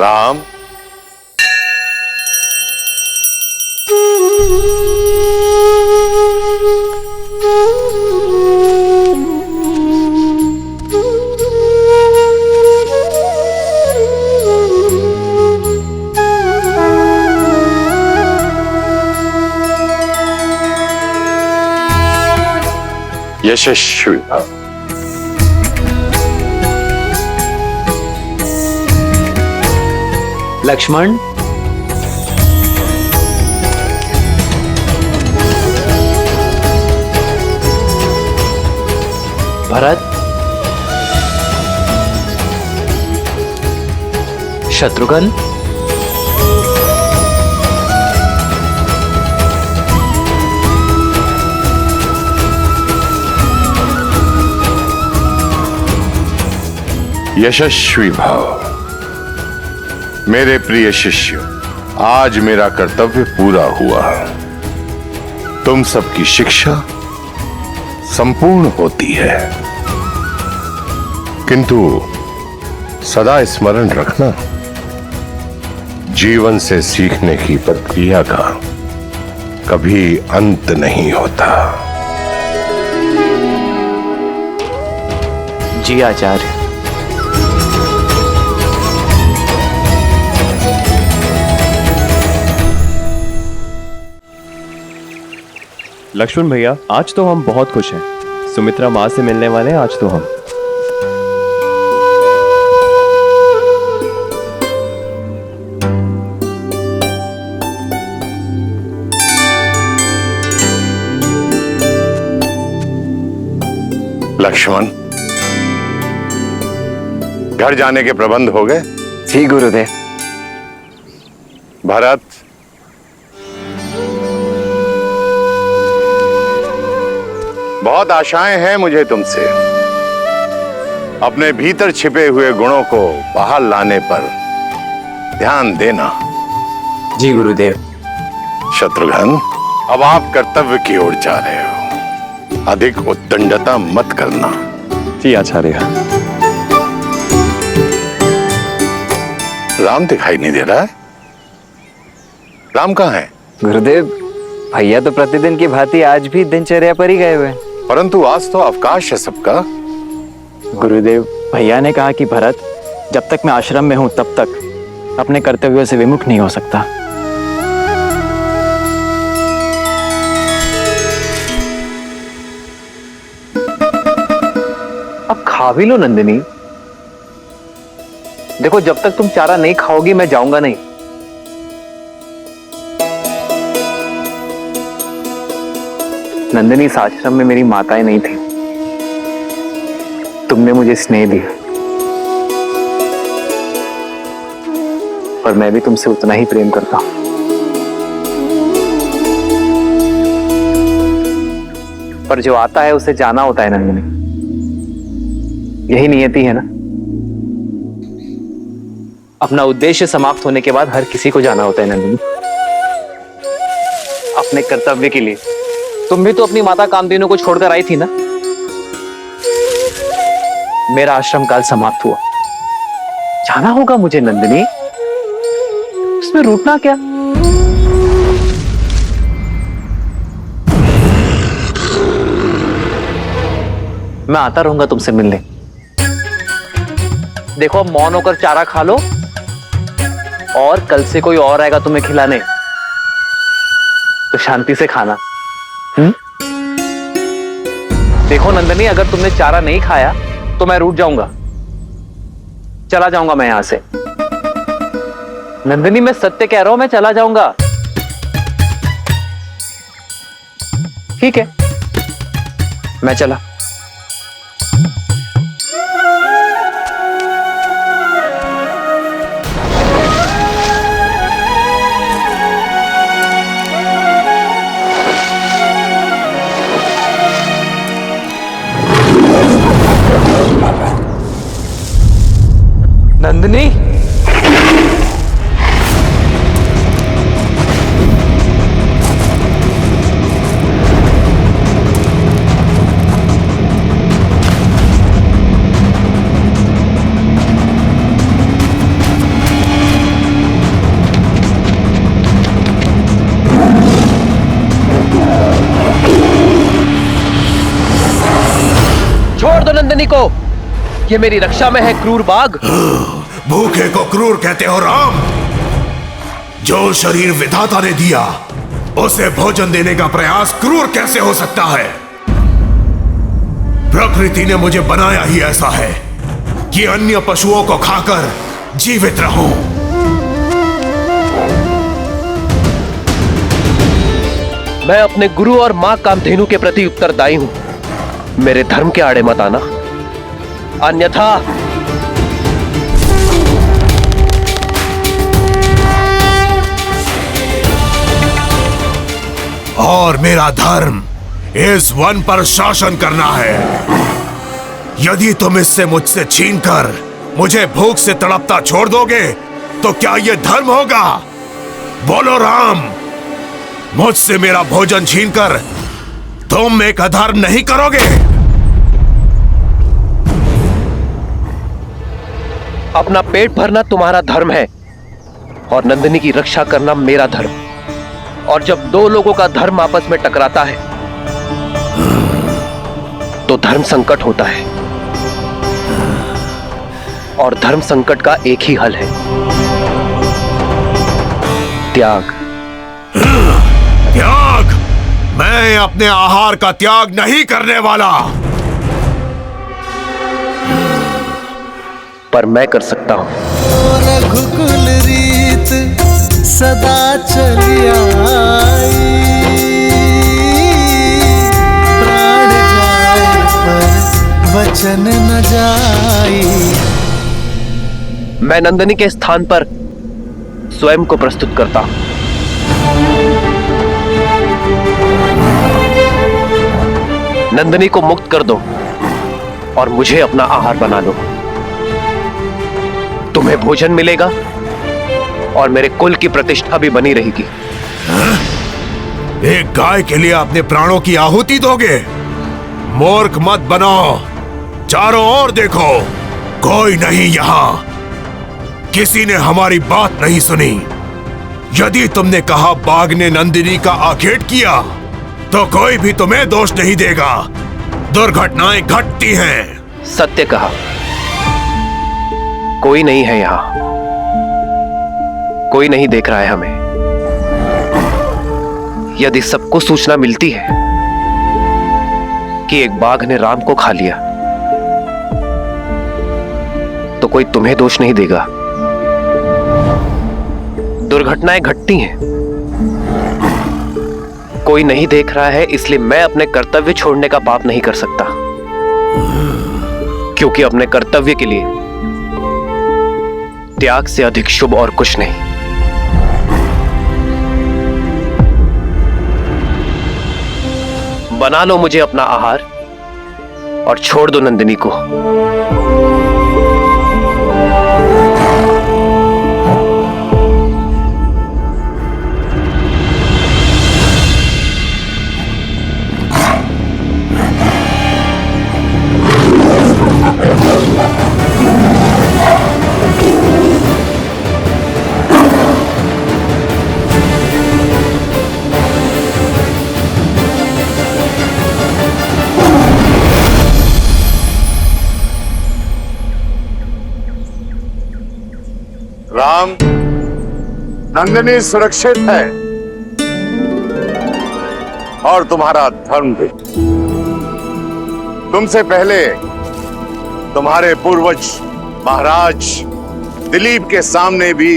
राम, यशस्वी भव। लक्ष्मण, भरत, शत्रुघ्न, यशस्वी भव। मेरे प्रिय शिष्य, आज मेरा कर्तव्य पूरा हुआ। तुम सबकी शिक्षा संपूर्ण होती है, किंतु सदा स्मरण रखना, जीवन से सीखने की प्रक्रिया का कभी अंत नहीं होता। जी आचार्य। लक्ष्मण भैया, आज तो हम बहुत खुश हैं। सुमित्रा माँ से मिलने वाले हैं आज तो हम। लक्ष्मण, घर जाने के प्रबंध हो गए? जी गुरुदेव। भरत, बहुत आशाएं हैं मुझे तुमसे। अपने भीतर छिपे हुए गुणों को बाहर लाने पर ध्यान देना। जी गुरुदेव। शत्रुघ्न, अब आप कर्तव्य की ओर जा रहे हो। अधिक उद्दंडता मत करना। जी आचार्य। राम दिखाई नहीं दे रहा है। राम कहाँ है? गुरुदेव, भैया तो प्रतिदिन की भांति आज भी दिनचर्या पर ही गए हुए हैं। परंतु आज तो अवकाश है सबका। गुरुदेव, भैया ने कहा कि भरत, जब तक मैं आश्रम में हूं तब तक अपने कर्तव्यों से विमुख नहीं हो सकता। अब खा भी लो नंदिनी। देखो, जब तक तुम चारा नहीं खाओगी मैं जाऊंगा नहीं। नंदिनी, इस आश्रम में मेरी माताएं नहीं थी। तुमने मुझे स्नेह दिया और मैं भी तुमसे उतना ही प्रेम करता हूं। पर जो आता है उसे जाना होता है नंदिनी। यही नियति है ना। अपना उद्देश्य समाप्त होने के बाद हर किसी को जाना होता है नंदिनी, अपने कर्तव्य के लिए। तुम भी तो अपनी माता कामधेनु को छोड़कर आई थी ना। मेरा आश्रम काल समाप्त हुआ, जाना होगा मुझे नंदिनी। उसमें रूठना क्या? मैं आता रहूंगा तुमसे मिलने। देखो, अब मौन होकर चारा खा लो और कल से कोई और आएगा तुम्हें खिलाने तो शांति से खाना। देखो नंदनी, अगर तुमने चारा नहीं खाया तो मैं रूठ जाऊंगा, चला जाऊंगा मैं यहां से। नंदनी, मैं सत्य कह रहा हूं, मैं चला जाऊंगा। ठीक है, मैं चला। नंदिनी, को, ये मेरी रक्षा में है क्रूर बाघ। भूखे को क्रूर कहते हो राम? जो शरीर विधाता ने दिया उसे भोजन देने का प्रयास क्रूर कैसे हो सकता है? प्रकृति ने मुझे बनाया ही ऐसा है कि अन्य पशुओं को खाकर जीवित रहूं। मैं अपने गुरु और मां कामधेनु के प्रति उत्तरदायी हूं। मेरे धर्म के आड़े मत आना, अन्यथा और मेरा धर्म इस वन पर शासन करना है। यदि तुम इससे मुझसे छीनकर मुझे भूख से तड़पता छोड़ दोगे तो क्या यह धर्म होगा? बोलो राम, मुझसे मेरा भोजन छीनकर तुम एक अधर्म नहीं करोगे? अपना पेट भरना तुम्हारा धर्म है और नंदिनी की रक्षा करना मेरा धर्म। और जब दो लोगों का धर्म आपस में टकराता है तो धर्म संकट होता है, और धर्म संकट का एक ही हल है, त्याग। त्याग? मैं अपने आहार का त्याग नहीं करने वाला। पर मैं कर सकता हूं। रघुकुल रीत सदा चली आई, प्राण जाए पर वचन न जाई। मैं नंदिनी के स्थान पर स्वयं को प्रस्तुत करता हूं। नंदिनी को मुक्त कर दो और मुझे अपना आहार बना लो। तुम्हें भोजन मिलेगा और मेरे कुल की प्रतिष्ठा भी बनी रहेगी। एक गाय के लिए अपने प्राणों की आहुति दोगे? मूर्ख मत बनो। चारों ओर देखो, कोई नहीं यहाँ। किसी ने हमारी बात नहीं सुनी। यदि तुमने कहा बाघ ने नंदिनी का आखेट किया तो कोई भी तुम्हें दोष नहीं देगा। दुर्घटनाएं घटती हैं। सत्य कहा, कोई नहीं है यहां, कोई नहीं देख रहा है हमें। यदि सबको सूचना मिलती है कि एक बाघ ने राम को खा लिया तो कोई तुम्हें दोष नहीं देगा। दुर्घटनाएं घटती हैं, कोई नहीं देख रहा है, इसलिए मैं अपने कर्तव्य छोड़ने का पाप नहीं कर सकता, क्योंकि अपने कर्तव्य के लिए त्याग से अधिक शुभ और कुछ नहीं। बना लो मुझे अपना आहार और छोड़ दो नंदिनी को। राम, नंदिनी सुरक्षित है और तुम्हारा धर्म भी। तुमसे पहले तुम्हारे पूर्वज महाराज दिलीप के सामने भी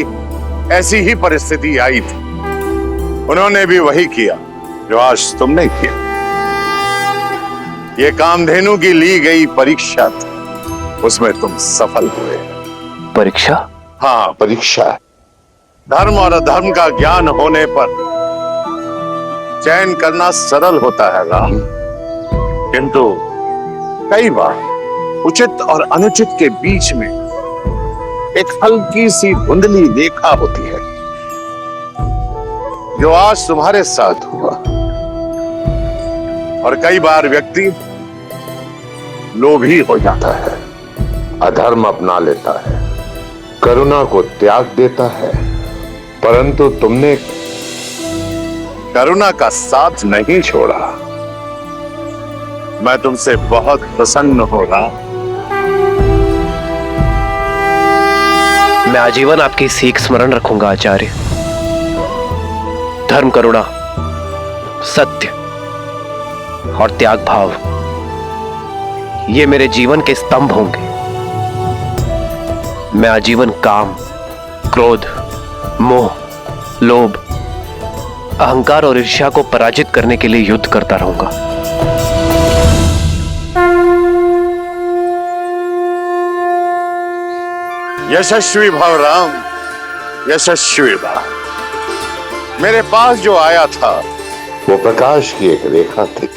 ऐसी ही परिस्थिति आई थी। उन्होंने भी वही किया जो आज तुमने किया। ये कामधेनु की ली गई परीक्षा थी, उसमें तुम सफल हुए। परीक्षा? हाँ, परीक्षा। धर्म और अधर्म का ज्ञान होने पर चयन करना सरल होता है राम, किंतु कई बार उचित और अनुचित के बीच में एक हल्की सी धुंधली रेखा होती है, जो आज तुम्हारे साथ हुआ। और कई बार व्यक्ति लोभी हो जाता है, अधर्म अपना लेता है, करुणा को त्याग देता है, परंतु तुमने करुणा का साथ नहीं छोड़ा। मैं तुमसे बहुत प्रसन्न हो रहा। मैं आजीवन आपकी सीख स्मरण रखूंगा आचार्य। धर्म, करुणा, सत्य और त्याग भाव, ये मेरे जीवन के स्तंभ होंगे। मैं आजीवन काम, क्रोध, मोह, लोभ, अहंकार और ईर्ष्या को पराजित करने के लिए युद्ध करता रहूंगा। यशस्वी भव राम, यशस्वी भव। मेरे पास जो आया था वो प्रकाश की एक रेखा थी।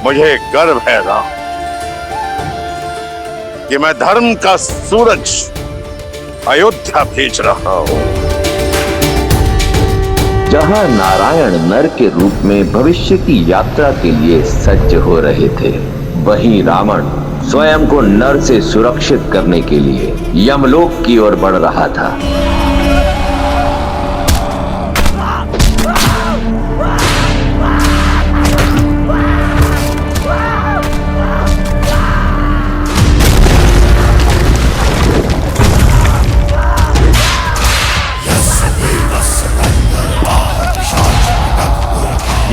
मुझे गर्व है राम कि मैं धर्म का सूरज अयोध्या भेज रहा हूं। जहां नारायण नर के रूप में भविष्य की यात्रा के लिए सज्ज हो रहे थे, वहीं रावण स्वयं को नर से सुरक्षित करने के लिए यमलोक की ओर बढ़ रहा था।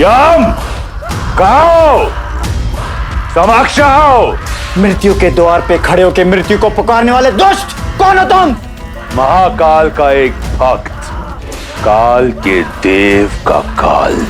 यम, कहो, समक्ष आओ। मृत्यु के द्वार पे खड़े होकर मृत्यु को पुकारने वाले दुष्ट, कौन हो तुम? महाकाल का एक भक्त, काल के देव का काल।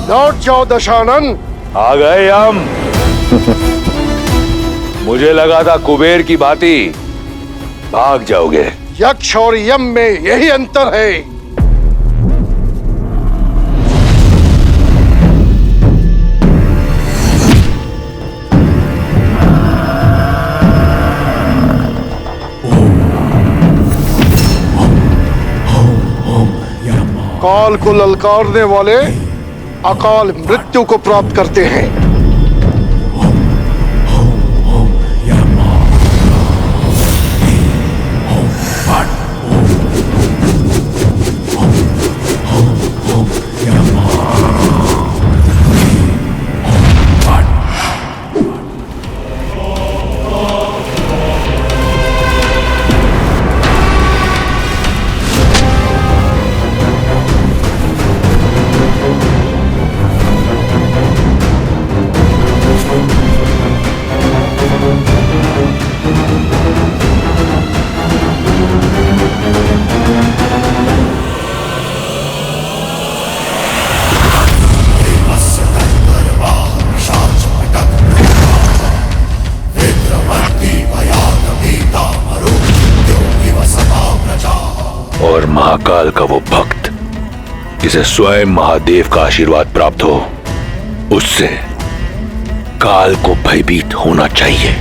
लौट जाओ दशानन। आ गए हम। मुझे लगा था कुबेर की भांति भाग जाओगे। यक्ष और यम में यही अंतर है। काल को ललकारने वाले अकाल मृत्यु को प्राप्त करते हैं। और महाकाल का वो भक्त जिसे स्वयं महादेव का आशीर्वाद प्राप्त हो, उससे काल को भयभीत होना चाहिए।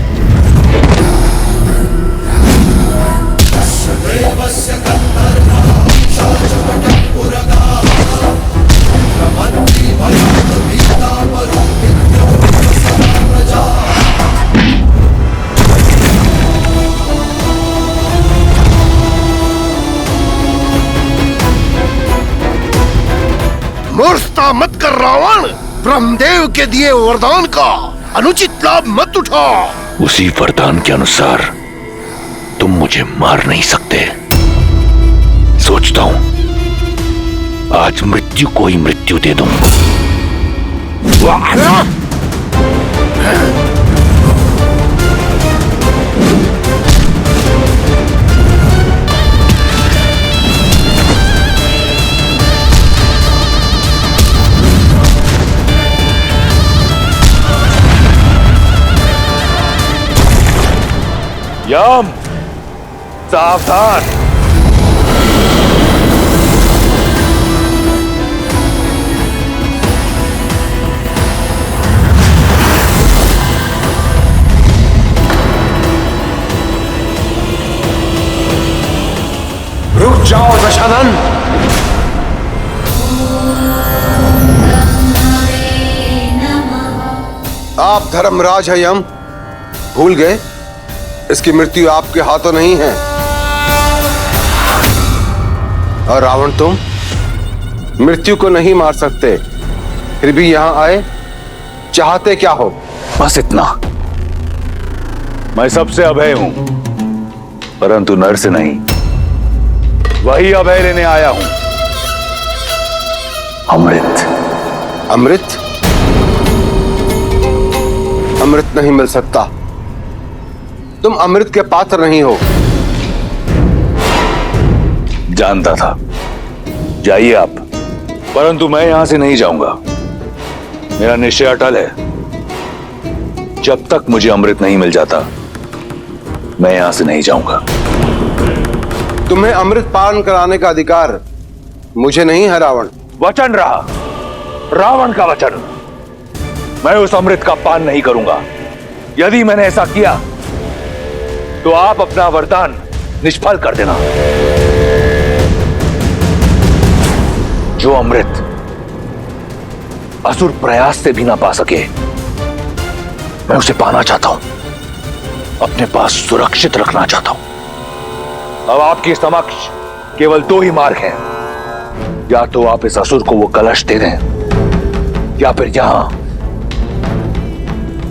मूर्खता मत कर रावण। ब्रह्मदेव के दिए वरदान का अनुचित लाभ मत उठा। उसी वरदान के अनुसार तुम मुझे मार नहीं सकते। सोचता हूं आज मृत्यु को ही मृत्यु दे दूं। यम, सावधान। रुक जाओ दशानन। आप धर्मराज है यम, भूल गए इसकी मृत्यु आपके हाथों नहीं है। और रावण, तुम मृत्यु को नहीं मार सकते, फिर भी यहां आए, चाहते क्या हो? बस इतना। मैं सबसे अभय हूं, परंतु नर से नहीं। वही अभय लेने आया हूं, अमृत। अमृत? अमृत नहीं मिल सकता, तुम अमृत के पात्र नहीं हो। जानता था। जाइए आप, परंतु मैं यहां से नहीं जाऊंगा। मेरा निश्चय अटल है, जब तक मुझे अमृत नहीं मिल जाता मैं यहां से नहीं जाऊंगा। तुम्हें अमृत पान कराने का अधिकार मुझे नहीं है रावण। वचन रहा, रावण का वचन। मैं उस अमृत का पान नहीं करूंगा। यदि मैंने ऐसा किया तो आप अपना वरदान निष्फल कर देना। जो अमृत असुर प्रयास से भी ना पा सके, मैं उसे पाना चाहता हूं, अपने पास सुरक्षित रखना चाहता हूं। अब आपके समक्ष केवल दो ही मार्ग हैं। या तो आप इस असुर को वो कलश दे दें, या फिर यहां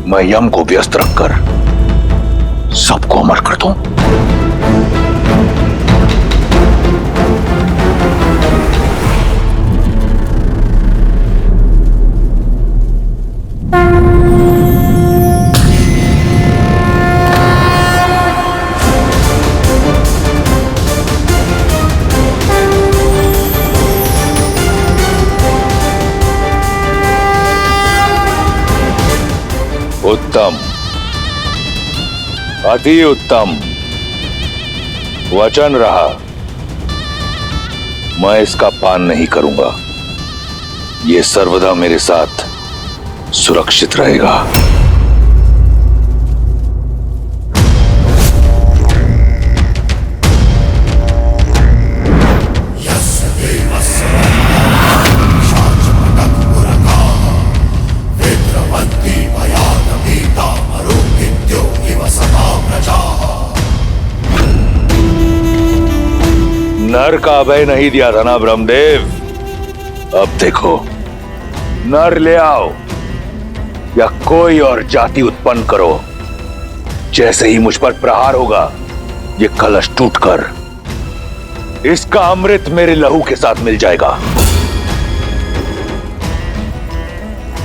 मैं यम को व्यस्त रखकर सबको अमर कर दूं। उत्तम, अति उत्तम। वचन रहा, मैं इसका पान नहीं करूंगा। यह सर्वदा मेरे साथ सुरक्षित रहेगा। नर का अभय नहीं दिया था ना ब्रह्मदेव? अब देखो, नर ले आओ या कोई और जाति उत्पन्न करो, जैसे ही मुझ पर प्रहार होगा ये कलश टूटकर इसका अमृत मेरे लहू के साथ मिल जाएगा।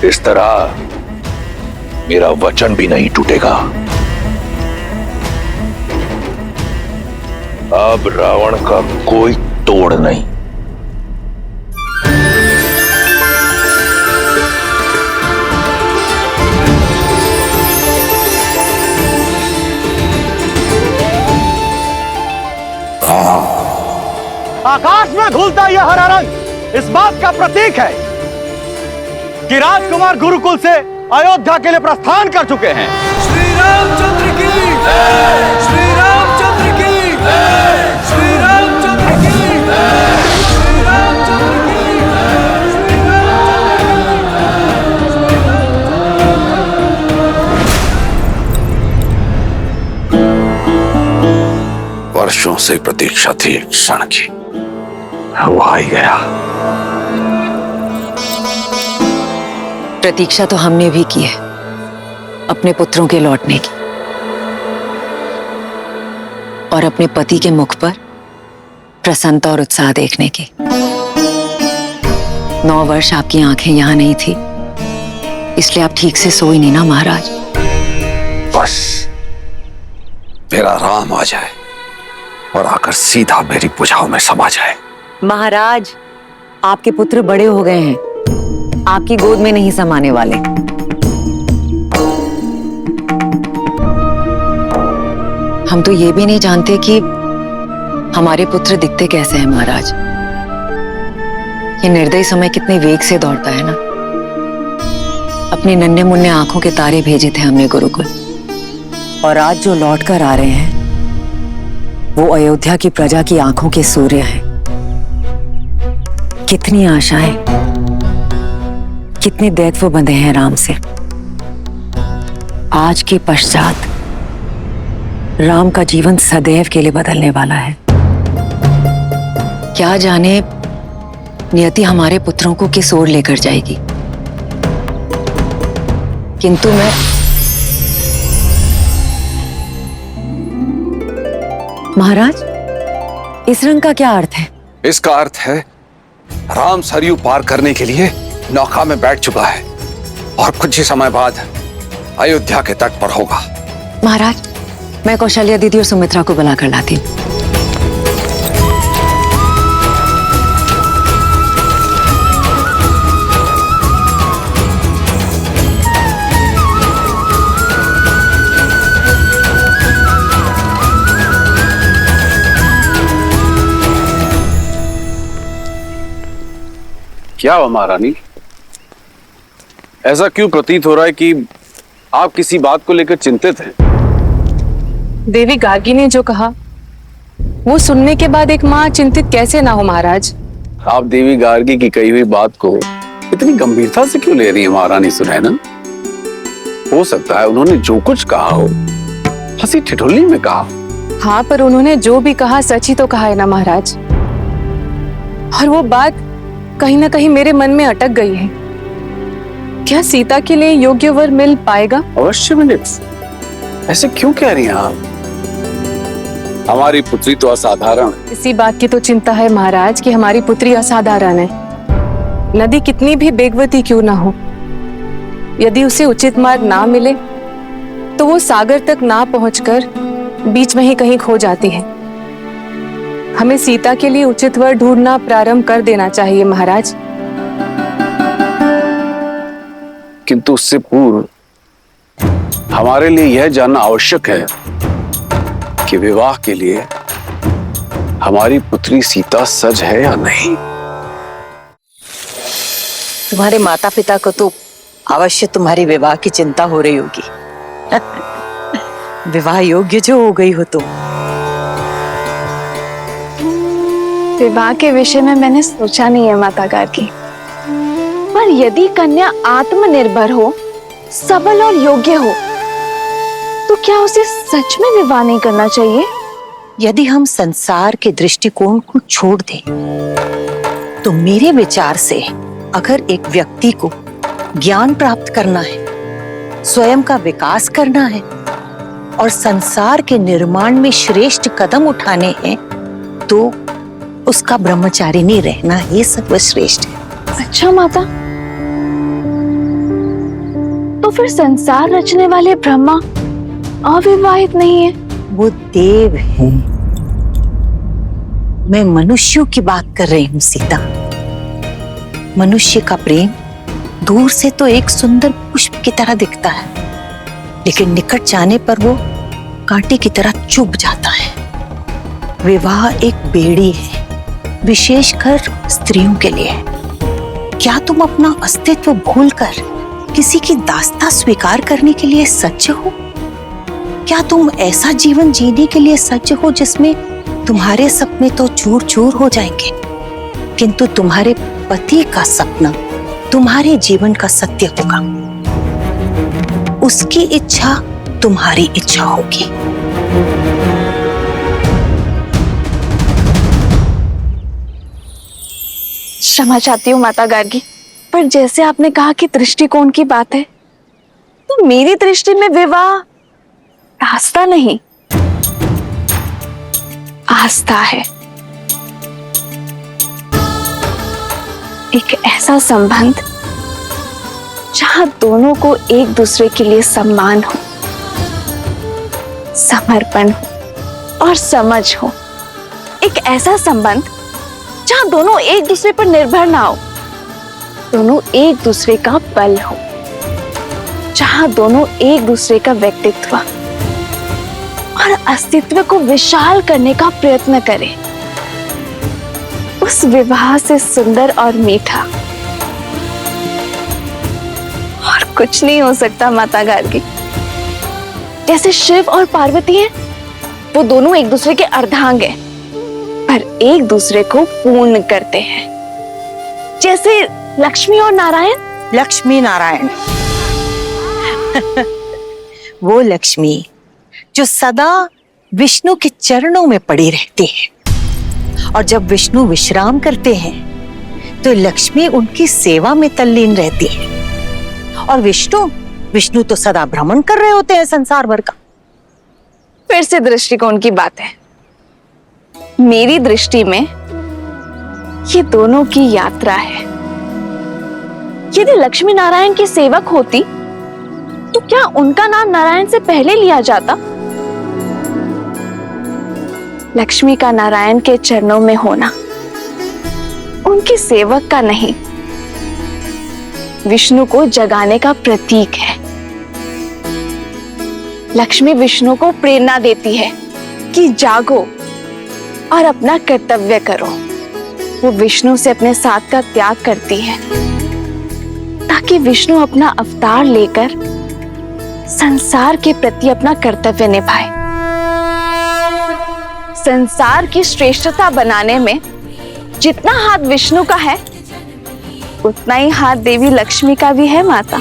इस तरह मेरा वचन भी नहीं टूटेगा। अब रावण का कोई तोड़ नहीं। आकाश में घुलता यह हरा रंग इस बात का प्रतीक है कि राजकुमार गुरुकुल से अयोध्या के लिए प्रस्थान कर चुके हैं। श्री रामचंद्र की जय, श्री रामचंद्र की जय, श्री रामचंद्र की जय, श्री रामचंद्र की जय, श्री रामचंद्र। वर्षों से प्रतीक्षा थी एक क्षण की, वो आ ही गया। प्रतीक्षा तो हमने भी की है, अपने पुत्रों के लौटने की और अपने पति के मुख पर प्रसन्नता और उत्साह देखने की। 9 वर्ष आपकी आंखें यहां नहीं थी, इसलिए आप ठीक से सोई नहीं ना महाराज। बस मेरा राम आ जाए और आकर सीधा मेरी भुजाओं में समा जाए। महाराज, आपके पुत्र बड़े हो गए हैं, आपकी गोद में नहीं समाने वाले। हम तो ये भी नहीं जानते कि हमारे पुत्र दिखते कैसे हैं महाराज। ये निर्दयी समय कितने वेग से दौड़ता है ना। अपनी नन्हे मुन्ने आंखों के तारे भेजे थे हमने गुरुकुल, और आज जो लौट कर आ रहे हैं वो अयोध्या की प्रजा की आंखों के सूर्य हैं। कितनी आशाएं, कितने दैत्व बंधे हैं राम से। आज के पश्चात राम का जीवन सदैव के लिए बदलने वाला है। क्या जाने नियति हमारे पुत्रों को किस ओर लेकर जाएगी। किंतु मैं महाराज, इस रंग का क्या अर्थ है? इसका अर्थ है राम सरयू पार करने के लिए नौका में बैठ चुका है और कुछ ही समय बाद अयोध्या के तट पर होगा। महाराज, मैं कौशल्या दीदी और सुमित्रा को बुलाकर लाती हूँ। क्या हुआ महारानी, ऐसा क्यों प्रतीत हो रहा है कि आप किसी बात को लेकर चिंतित हैं? देवी गार्गी ने जो कहा वो सुनने के बाद एक माँ चिंतित कैसे ना हो महाराज। आप देवी गार्गी की कही हुई बात को इतनी गंभीरता से क्यों ले रही है महारानी सुनैना? हो सकता है उन्होंने जो कुछ कहा हो हंसी ठिठोली में कहा। हाँ, पर उन्होंने जो भी कहा सच ही तो कहा है ना महाराज। और वो बात कहीं ना कहीं मेरे मन में अटक गई है। क्या सीता के लिए योग्य वर मिल पाएगा? अवश्य मिले। ऐसे क्यों कह रही हैं आप? हमारी पुत्री तो असाधारण है। इसी बात की तो चिंता है महाराज कि हमारी पुत्री असाधारण है। नदी कितनी भी बेगवती क्यों ना हो, यदि उसे उचित मार्ग ना मिले तो वो सागर तक ना पहुंचकर बीच में ही कहीं खो जाती है। हमें सीता के लिए उचित वर ढूंढना प्रारंभ कर देना चाहिए महाराज। किंतु उससे पूर्व हमारे लिए यह जानना आवश्यक है कि विवाह के लिए हमारी पुत्री सीता सज है या नहीं। तुम्हारे माता पिता को तो अवश्य तुम्हारी विवाह की चिंता हो रही होगी। विवाह योग्य जो हो गई हो तुम। विवाह के विषय में मैंने सोचा नहीं है माता गार्गी, पर यदि कन्या आत्मनिर्भर हो, सबल और योग्य हो, तो क्या उसे सच में विवाह नहीं करना चाहिए? यदि हम संसार के दृष्टिकोण को छोड़ दें तो मेरे विचार से अगर एक व्यक्ति को ज्ञान प्राप्त करना है, स्वयं का विकास करना है और संसार के निर्माण में श्रेष्ठ कदम उठाने हैं, तो उसका ब्रह्मचारिणी रहना ही सर्वश्रेष्ठ है। अच्छा माता, तो फिर संसार रचने वाले ब्रह्मा अविवाहित नहीं है? वो देव है, मैं मनुष्यों की बात कर रही हूँ सीता। मनुष्य का प्रेम दूर से तो एक सुंदर पुष्प की तरह दिखता है, लेकिन निकट जाने पर वो कांटे की तरह चुभ जाता है। विवाह एक बेड़ी है, विशेषकर स्त्रियों के लिए। क्या तुम अपना अस्तित्व भूलकर किसी की दास्ता स्वीकार करने के लिए सज्ज हो? क्या तुम ऐसा जीवन जीने के लिए सज्ज हो जिसमें तुम्हारे सपने तो चूर चूर हो जाएंगे, किंतु तुम्हारे पति का सपना तुम्हारे जीवन का सत्य होगा। उसकी इच्छा तुम्हारी इच्छा होगी। क्षमा चाहती हूँ माता गार्गी, पर जैसे आपने कहा कि दृष्टिकोण की बात है, तो मेरी दृष्टि में विवाह रास्ता नहीं, आस्था है। एक ऐसा संबंध जहां दोनों को एक दूसरे के लिए सम्मान हो, समर्पण हो और समझ हो। एक ऐसा संबंध जहां दोनों एक दूसरे पर निर्भर ना हो, दोनों एक दूसरे का बल हो, जहां दोनों एक दूसरे का व्यक्तित्व और अस्तित्व को विशाल करने का प्रयत्न करे। उस विवाह से सुंदर और मीठा और कुछ नहीं हो सकता माता गार्गी। जैसे शिव और पार्वती हैं, वो दोनों एक दूसरे के अर्धांग हैं, पर एक दूसरे को पूर्ण करते हैं। जैसे लक्ष्मी और नारायण। लक्ष्मी नारायण वो लक्ष्मी जो सदा विष्णु के चरणों में पड़ी रहती है, और जब विष्णु विश्राम करते हैं तो लक्ष्मी उनकी सेवा में तल्लीन रहती है। और विष्णु तो सदा भ्रमण कर रहे होते हैं संसार भर का। फिर से दृष्टिकोण की बात है। मेरी दृष्टि में ये दोनों की यात्रा है। यदि लक्ष्मी नारायण की सेवक होती तो क्या उनका नाम नारायण से पहले लिया जाता? लक्ष्मी का नारायण के चरणों में होना उनके सेवक का नहीं, विष्णु को जगाने का प्रतीक है। लक्ष्मी विष्णु को प्रेरणा देती है कि जागो और अपना कर्तव्य करो। वो विष्णु से अपने साथ का त्याग करती है ताकि विष्णु अपना अवतार लेकर संसार के प्रति अपना कर्तव्य निभाए। संसार की श्रेष्ठता बनाने में जितना हाथ विष्णु का है, उतना ही हाथ देवी लक्ष्मी का भी है माता।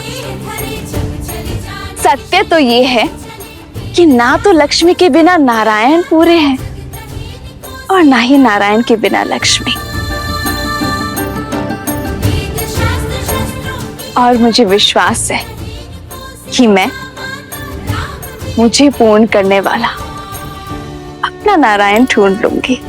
सत्य तो ये है कि ना तो लक्ष्मी के बिना नारायण पूरे हैं और ना ही नारायण के बिना लक्ष्मी। और मुझे विश्वास है कि मैं मुझे पूर्ण करने वाला अपना नारायण ढूंढ लूंगी।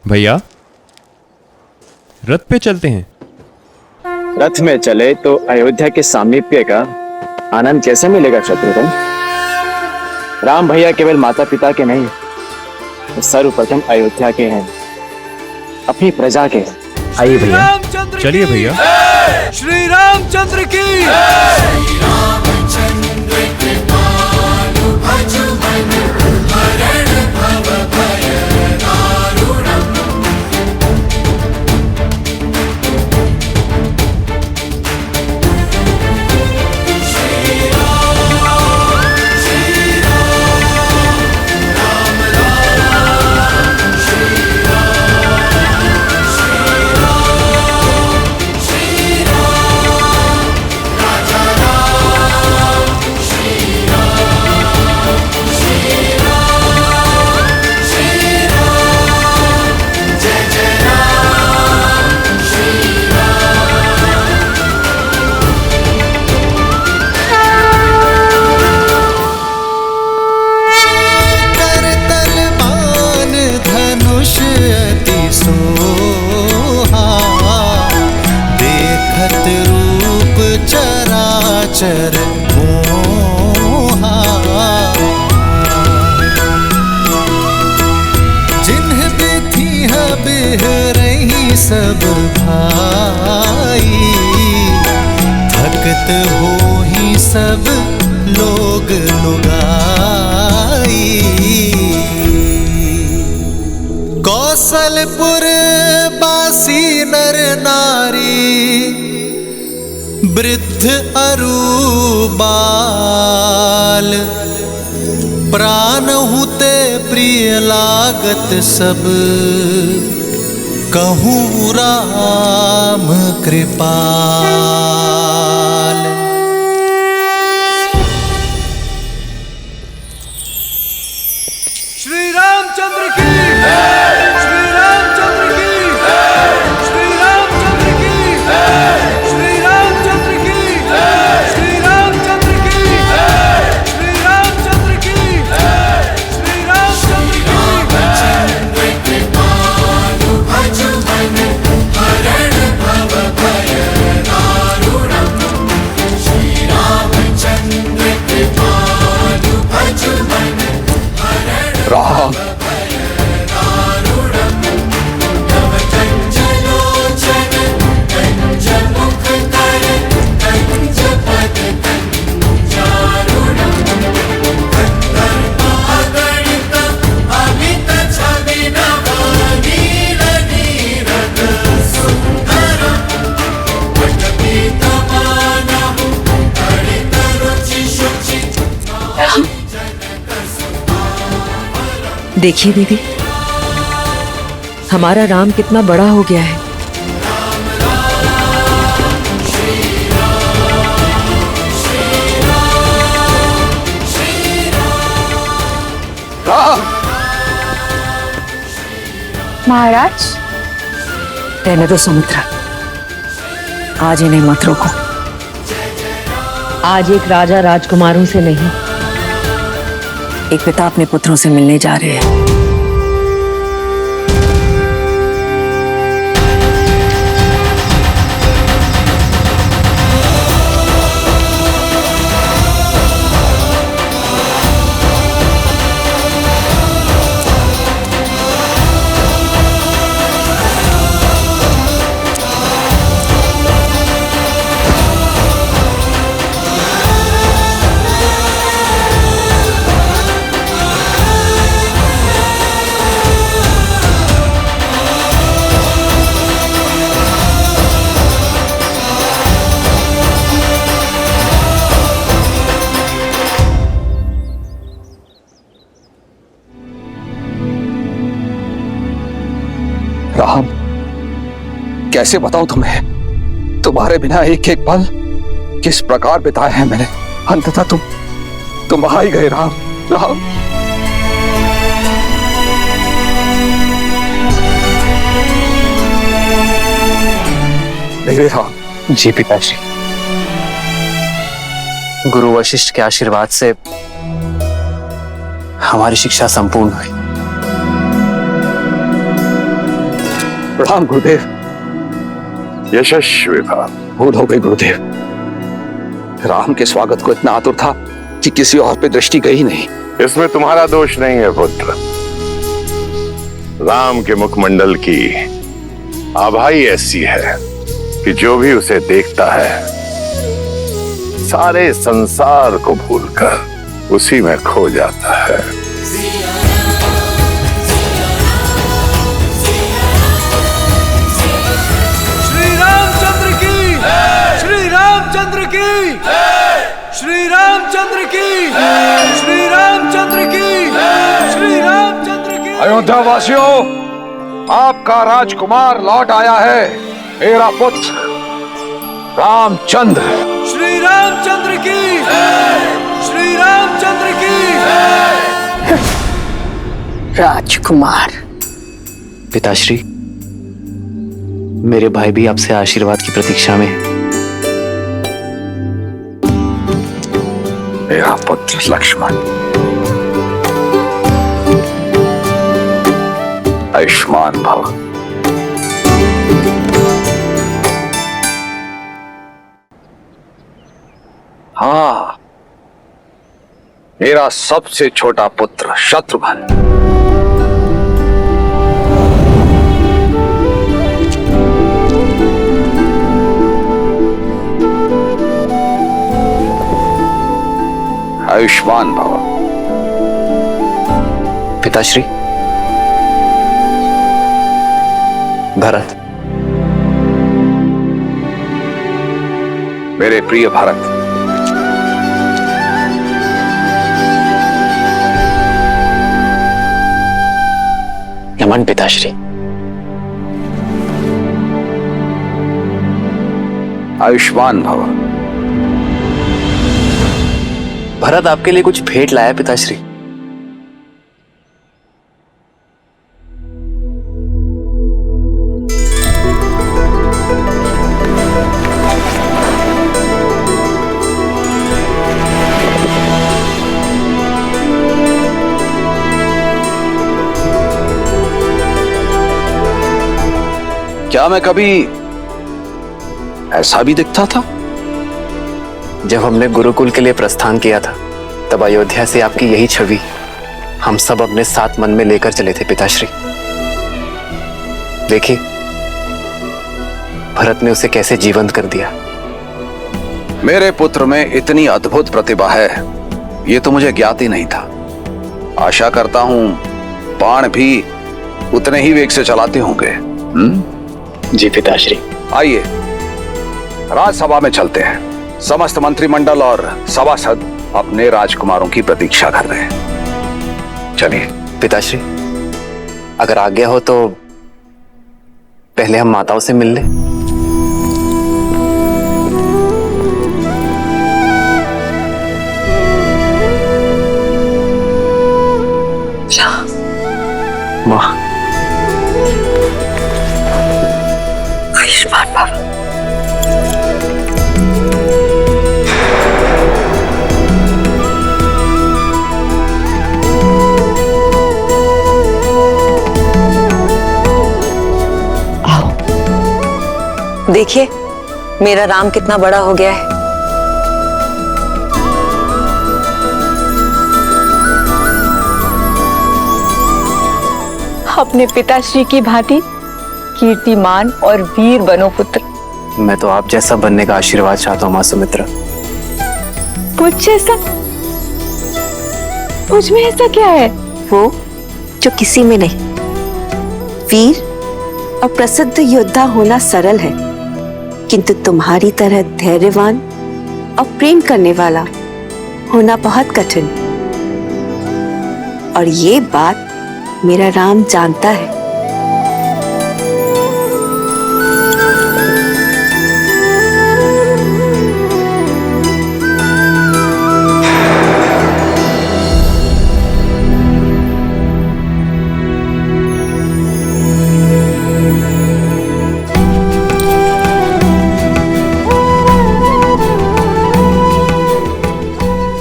भैया, रथ पे चलते हैं। रथ में चले तो अयोध्या के सामीप्य का आनंद कैसे मिलेगा शत्रुघ्न? राम भैया केवल माता पिता के नहीं, तो सर्वप्रथम अयोध्या के हैं, अपनी प्रजा के। आइए भैया, चलिए भैया। श्री रामचंद्र की। चर मोहा जिन्ह बिथी बिह रही सब भाई, थकत हो ही सब लोग लुगाई। कौशलपुर बासी नर नारी वृद्ध अरु बाल, प्राण हुते प्रिय लागत सब, कहूँ राम कृपाल। श्री रामचंद्र की, श्री रामचंद्र की, श्री रामचंद्र की, श्री रामचंद्र की, श्री रामचंद्र की, श्री रामचंद्र की, श्री रामचंद्र की। राम देखिए दीदी, हमारा राम कितना बड़ा हो गया है। महाराज, रहने दो सुमित्रा, आज इन्हें मत रोको। आज एक राजा राजकुमारों से नहीं, एक पिता अपने पुत्रों से मिलने जा रहे हैं। राम, कैसे बताऊं तुम्हें, तुम्हारे बिना एक एक पल किस प्रकार बिताए हैं मैंने। अंततः तुम आ ही गए राम। राम, मेरे राम। जी पिताश्री, गुरु वशिष्ठ के आशीर्वाद से हमारी शिक्षा संपूर्ण हुई। प्रणाम गुरुदेव। यशस्वी भव। भूल हो गई गुरुदेव, राम के स्वागत को इतना आतुर था कि किसी और पे दृष्टि गई नहीं। इसमें तुम्हारा दोष नहीं है पुत्र, राम के मुखमंडल की आभा ही ऐसी है कि जो भी उसे देखता है सारे संसार को भूलकर उसी में खो जाता है। श्री रामचंद्र की, श्री रामचंद्र की, श्री रामचंद्र की, श्री रामचंद्र की, श्री रामचंद्र की। अयोध्या वासियों, आपका राजकुमार लौट आया है, मेरा पुत्र रामचंद्र। श्री रामचंद्र की, श्री रामचंद्र की। राजकुमार। पिताश्री, मेरे भाई भी आपसे आशीर्वाद की प्रतीक्षा में है। मेरा पुत्र लक्ष्मण, आयुष्मान भव। हाँ, मेरा सबसे छोटा पुत्र शत्रुघ्न। आयुष्मान भव। पिताश्री, भरत। मेरे प्रिय भरत, नमन पिताश्री। आयुष्मान भव। भरत आपके लिए कुछ भेंट लाया पिताश्री। क्या मैं कभी ऐसा भी दिखता था? जब हमने गुरुकुल के लिए प्रस्थान किया था तब अयोध्या से आपकी यही छवि हम सब अपने साथ मन में लेकर चले थे पिताश्री। देखिए भरत ने उसे कैसे जीवंत कर दिया। मेरे पुत्र में इतनी अद्भुत प्रतिभा है ये तो मुझे ज्ञात ही नहीं था। आशा करता हूं बाण भी उतने ही वेग से चलाते होंगे। जी पिताश्री। आइए राजसभा में चलते हैं। समस्त मंत्रिमंडल और सभासद अपने राजकुमारों की प्रतीक्षा कर रहे हैं। चलिए पिताश्री, अगर आज्ञा हो तो पहले हम माताओं से मिल लें। माँ, आयुष्मान भव। देखिए मेरा राम कितना बड़ा हो गया है। अपने पिताश्री की भांति कीर्तिमान और वीर बनो पुत्र। मैं तो आप जैसा बनने का आशीर्वाद चाहता हूँ माँ सुमित्रा। मुझ जैसा? मुझ में ऐसा क्या है? वो जो किसी में नहीं। वीर और प्रसिद्ध योद्धा होना सरल है, किंतु तुम्हारी तरह धैर्यवान और प्रेम करने वाला होना बहुत कठिन। और ये बात मेरा राम जानता है।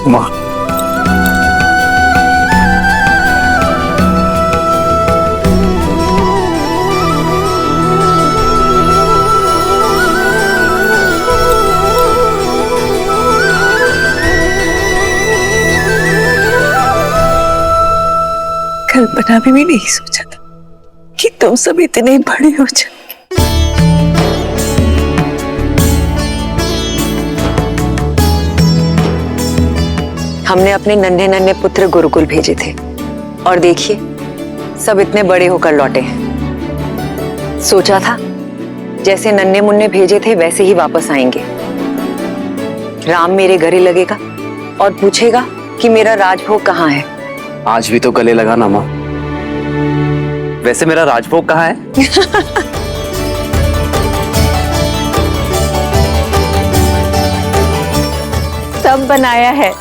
माँ, कल्पना में भी नहीं सोचा था कि तुम सब इतने बड़े हो जाओ। हमने अपने नन्हे नन्हे पुत्र गुरुकुल भेजे थे और देखिए सब इतने बड़े होकर लौटे हैं। सोचा था जैसे नन्हे मुन्ने भेजे थे वैसे ही वापस आएंगे। राम मेरे गले लगेगा और पूछेगा कि मेरा राजभोग कहाँ है। आज भी तो गले लगा ना माँ। वैसे मेरा राजभोग कहाँ है? सब बनाया है।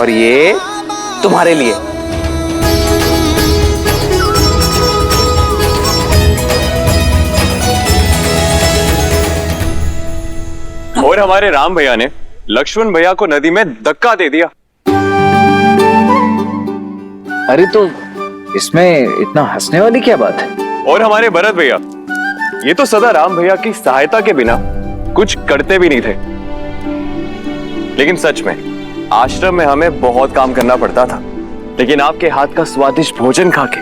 और ये तुम्हारे लिए। और हमारे राम भैया ने लक्ष्मण भैया को नदी में धक्का दे दिया। अरे तो इसमें इतना हंसने वाली क्या बात है? और हमारे भरत भैया, ये तो सदा राम भैया की सहायता के बिना कुछ करते भी नहीं थे। लेकिन सच में आश्रम में हमें बहुत काम करना पड़ता था, लेकिन आपके हाथ का स्वादिष्ट भोजन खा के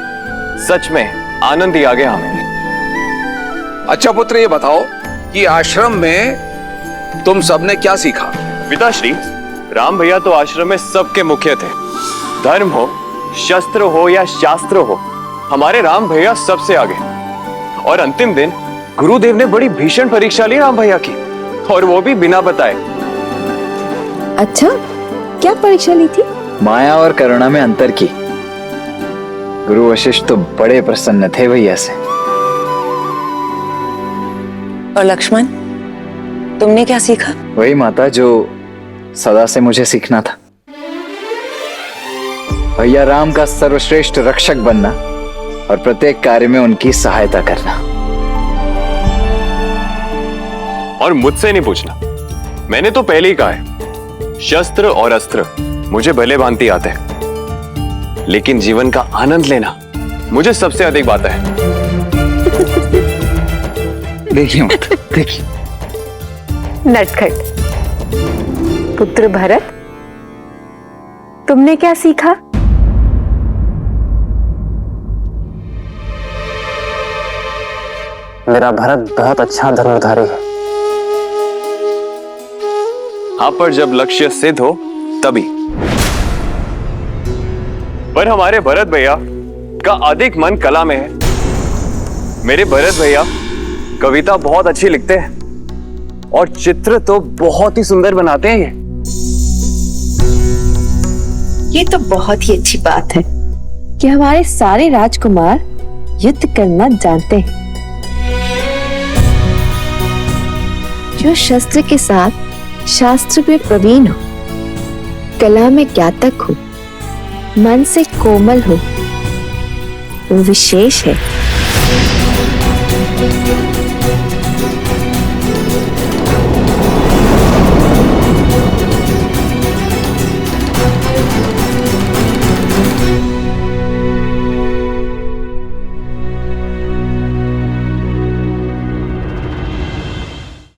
सच में आनंद ही आ गया हमें। अच्छा पुत्र, ये बताओ कि आश्रम में तुम सबने क्या सीखा? पिताश्री, राम भैया तो आश्रम में सबके मुख्य थे। धर्म हो, शस्त्र हो या शास्त्र हो, हमारे राम भैया सबसे आगे। और अंतिम दिन गुरुदेव ने बड़ी भीषण परीक्षा ली राम भैया की, और वो भी बिना बताए। अच्छा, क्या परीक्षा ली थी? माया और करुणा में अंतर की। गुरु वशिष्ठ तो बड़े प्रसन्न थे भैया से। और लक्ष्मण, तुमने क्या सीखा? वही माता जो सदा से मुझे सीखना था। भैया राम का सर्वश्रेष्ठ रक्षक बनना और प्रत्येक कार्य में उनकी सहायता करना। और मुझसे नहीं पूछना, मैंने तो पहले ही कहा है, शस्त्र और अस्त्र मुझे भले भांति आते हैं, लेकिन जीवन का आनंद लेना मुझे सबसे अधिक आता है। देखिए माता, देखिए। नटखट पुत्र भरत, तुमने क्या सीखा? मेरा भरत बहुत अच्छा धनुर्धारी है। हाँ, पर जब लक्ष्य सिद्ध हो तभी। पर हमारे भरत भैया का अधिक मन कला में है। मेरे भरत भैया कविता बहुत अच्छी लिखते हैं और चित्र तो बहुत ही सुंदर बनाते हैं। ये तो बहुत ही अच्छी बात है कि हमारे सारे राजकुमार युद्ध करना जानते हैं। जो शस्त्र के साथ शास्त्र में प्रवीण हो, कला में ज्ञातक हो, मन से कोमल हो, वो विशेष है।